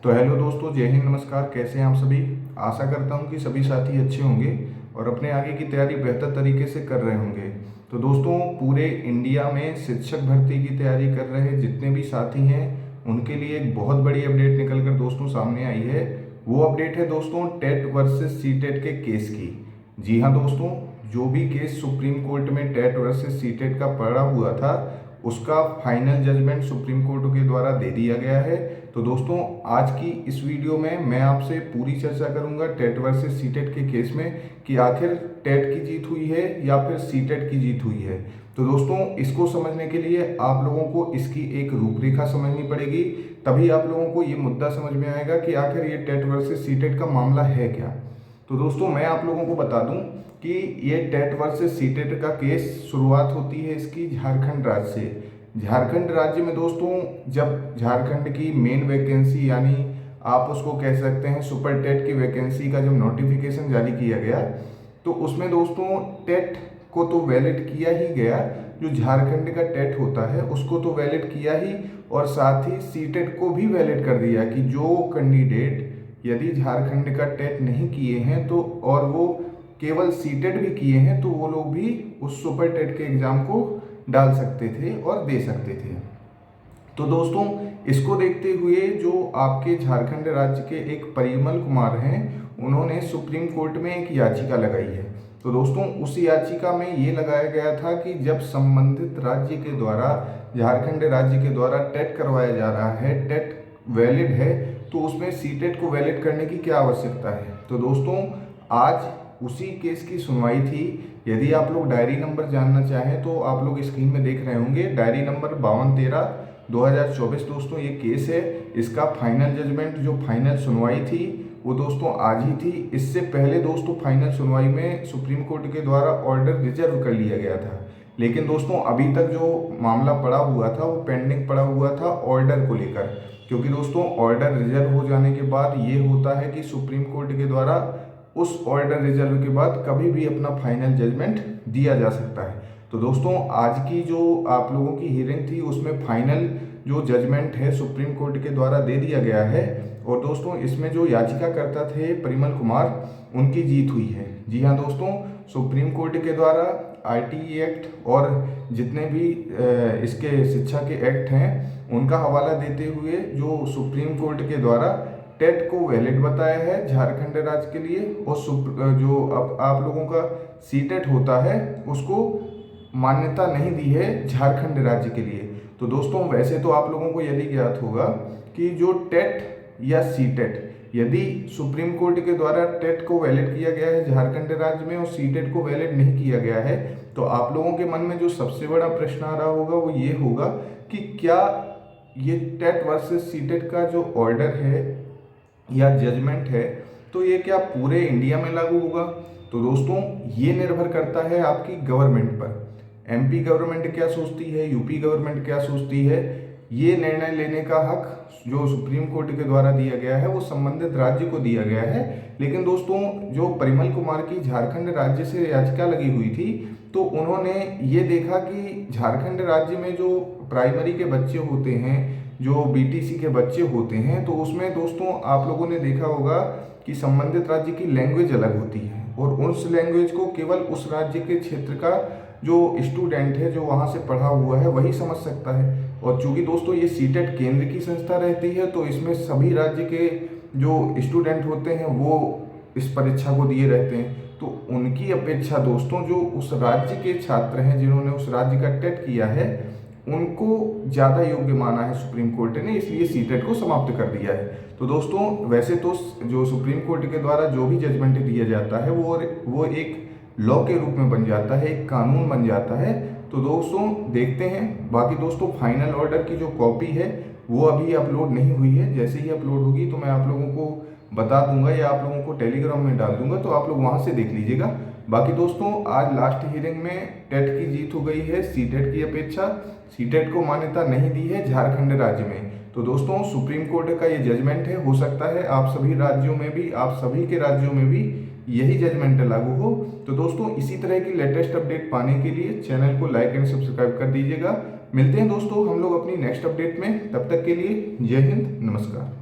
तो हेलो दोस्तों, जय हिंद, नमस्कार। कैसे हैं आप सभी। आशा करता हूं कि सभी साथी अच्छे होंगे और अपने आगे की तैयारी बेहतर तरीके से कर रहे होंगे। तो दोस्तों, पूरे इंडिया में शिक्षक भर्ती की तैयारी कर रहे जितने भी साथी हैं उनके लिए एक बहुत बड़ी अपडेट निकल कर दोस्तों सामने आई है। वो अपडेट है दोस्तों टेट वर्सेस सीटेट के केस की। जी हाँ दोस्तों, जो भी केस सुप्रीम कोर्ट में टेट वर्सेस सीटेट का पड़ा हुआ था उसका फाइनल जजमेंट सुप्रीम कोर्ट के द्वारा दे दिया गया है। तो दोस्तों, आज की इस वीडियो में मैं आपसे पूरी चर्चा करूंगा टेट वर्सेस सीटेट के केस में कि आखिर टेट की जीत हुई है या फिर सीटेट की जीत हुई है। तो दोस्तों, इसको समझने के लिए आप लोगों को इसकी एक रूपरेखा समझनी पड़ेगी, तभी आप लोगों को ये मुद्दा समझ में आएगा कि आखिर ये टेट वर्सेस सीटेट का मामला है क्या। तो दोस्तों, मैं आप लोगों को बता दूं कि ये टेट वर्सेस सीटेट का केस शुरुआत होती है इसकी झारखंड राज्य से। झारखंड राज्य में दोस्तों, जब झारखंड की मेन वैकेंसी यानी आप उसको कह सकते हैं सुपर टेट की वैकेंसी का जब नोटिफिकेशन जारी किया गया तो उसमें दोस्तों टेट को तो वैलिड किया ही गया, जो झारखंड का टेट होता है उसको तो वैलिड किया ही, और साथ ही सीटेट को भी वैलिड कर दिया कि जो कैंडिडेट यदि झारखंड का टेट नहीं किए हैं तो और वो केवल सीटेट भी किए हैं तो वो लोग भी उस सुपर टेट के एग्ज़ाम को डाल सकते थे और दे सकते थे। तो दोस्तों, इसको देखते हुए जो आपके झारखंड राज्य के एक परिमल कुमार हैं उन्होंने सुप्रीम कोर्ट में एक याचिका लगाई है। तो दोस्तों, उस याचिका में ये लगाया गया था कि जब संबंधित राज्य के द्वारा झारखंड राज्य के द्वारा टेट करवाया जा रहा है, टेट वैलिड है, तो उसमें सीटेट को वैलिड करने की क्या आवश्यकता है। तो दोस्तों, आज उसी केस की सुनवाई थी। यदि आप लोग डायरी नंबर जानना चाहें तो आप लोग स्क्रीन में देख रहे होंगे, डायरी नंबर 5213/2024 दोस्तों ये केस है। इसका फाइनल जजमेंट जो फाइनल सुनवाई थी वो दोस्तों आज ही थी। इससे पहले दोस्तों फाइनल सुनवाई में सुप्रीम कोर्ट के द्वारा ऑर्डर रिजर्व कर लिया गया था, लेकिन दोस्तों अभी तक जो मामला पड़ा हुआ था वो पेंडिंग पड़ा हुआ था ऑर्डर को लेकर, क्योंकि दोस्तों ऑर्डर रिजर्व हो जाने के बाद ये होता है कि सुप्रीम कोर्ट के द्वारा उस ऑर्डर रिजर्व के बाद कभी भी अपना फाइनल जजमेंट दिया जा सकता है। तो दोस्तों, आज की जो आप लोगों की हियरिंग थी उसमें फाइनल जो जजमेंट है सुप्रीम कोर्ट के द्वारा दे दिया गया है, और दोस्तों इसमें जो याचिकाकर्ता थे परिमल कुमार उनकी जीत हुई है। जी हाँ दोस्तों, सुप्रीम कोर्ट के द्वारा आरटीई एक्ट और जितने भी इसके शिक्षा के एक्ट हैं उनका हवाला देते हुए जो सुप्रीम कोर्ट के द्वारा टेट को वैलिड बताया है झारखंड राज्य के लिए, और जो अब आप लोगों का सीटेट होता है उसको मान्यता नहीं दी है झारखंड राज्य के लिए। तो दोस्तों, वैसे तो आप लोगों को यदि ज्ञात होगा कि जो टेट या सीटेट, यदि सुप्रीम कोर्ट के द्वारा टेट को वैलिड किया गया है झारखंड राज्य में और सीटेट को वैलिड नहीं किया गया है, तो आप लोगों के मन में जो सबसे बड़ा प्रश्न आ रहा होगा वो ये होगा कि क्या ये टेट वर्सेस सीटेट का जो ऑर्डर है या जजमेंट है तो ये क्या पूरे इंडिया में लागू होगा। तो दोस्तों, ये निर्भर करता है आपकी गवर्नमेंट पर। एमपी गवर्नमेंट क्या सोचती है, यूपी गवर्नमेंट क्या सोचती है, ये निर्णय लेने का हक जो सुप्रीम कोर्ट के द्वारा दिया गया है वो संबंधित राज्य को दिया गया है। लेकिन दोस्तों, जो परिमल कुमार की झारखंड राज्य से याचिका लगी हुई थी तो उन्होंने ये देखा कि झारखंड राज्य में जो प्राइमरी के बच्चे होते हैं, जो बीटीसी के बच्चे होते हैं, तो उसमें दोस्तों आप लोगों ने देखा होगा कि संबंधित राज्य की लैंग्वेज अलग होती है और उस लैंग्वेज को केवल उस राज्य के क्षेत्र का जो स्टूडेंट है जो वहाँ से पढ़ा हुआ है वही समझ सकता है। और चूंकि दोस्तों ये सीटेट केंद्र की संस्था रहती है तो इसमें सभी राज्य के जो स्टूडेंट होते हैं वो इस परीक्षा को दिए रहते हैं, तो उनकी अपेक्षा दोस्तों जो उस राज्य के छात्र हैं जिन्होंने उस राज्य का टेट किया है उनको ज़्यादा योग्य माना है सुप्रीम कोर्ट ने, इसलिए सीटेट को समाप्त कर दिया है। तो दोस्तों, वैसे तो जो सुप्रीम कोर्ट के द्वारा जो भी जजमेंट दिया जाता है वो एक लॉ के रूप में बन जाता है, एक कानून बन जाता है। तो दोस्तों देखते हैं। बाकी दोस्तों, फाइनल ऑर्डर की जो कॉपी है वो अभी अपलोड नहीं हुई है, जैसे ही अपलोड होगी तो मैं आप लोगों को बता दूंगा या आप लोगों को टेलीग्राम में डाल दूंगा, तो आप लोग वहाँ से देख लीजिएगा। बाकी दोस्तों, आज लास्ट हियरिंग में टेट की जीत हो गई है सीटेट की अपेक्षा। सीटेट को मान्यता नहीं दी है झारखंड राज्य में। तो दोस्तों, सुप्रीम कोर्ट का ये जजमेंट है, हो सकता है आप सभी राज्यों में भी, आप सभी के राज्यों में भी यही जजमेंट लागू हो। तो दोस्तों, इसी तरह की लेटेस्ट अपडेट पाने के लिए चैनल को लाइक एंड सब्सक्राइब कर दीजिएगा। मिलते हैं दोस्तों हम लोग अपनी नेक्स्ट अपडेट में, तब तक के लिए जय हिंद, नमस्कार।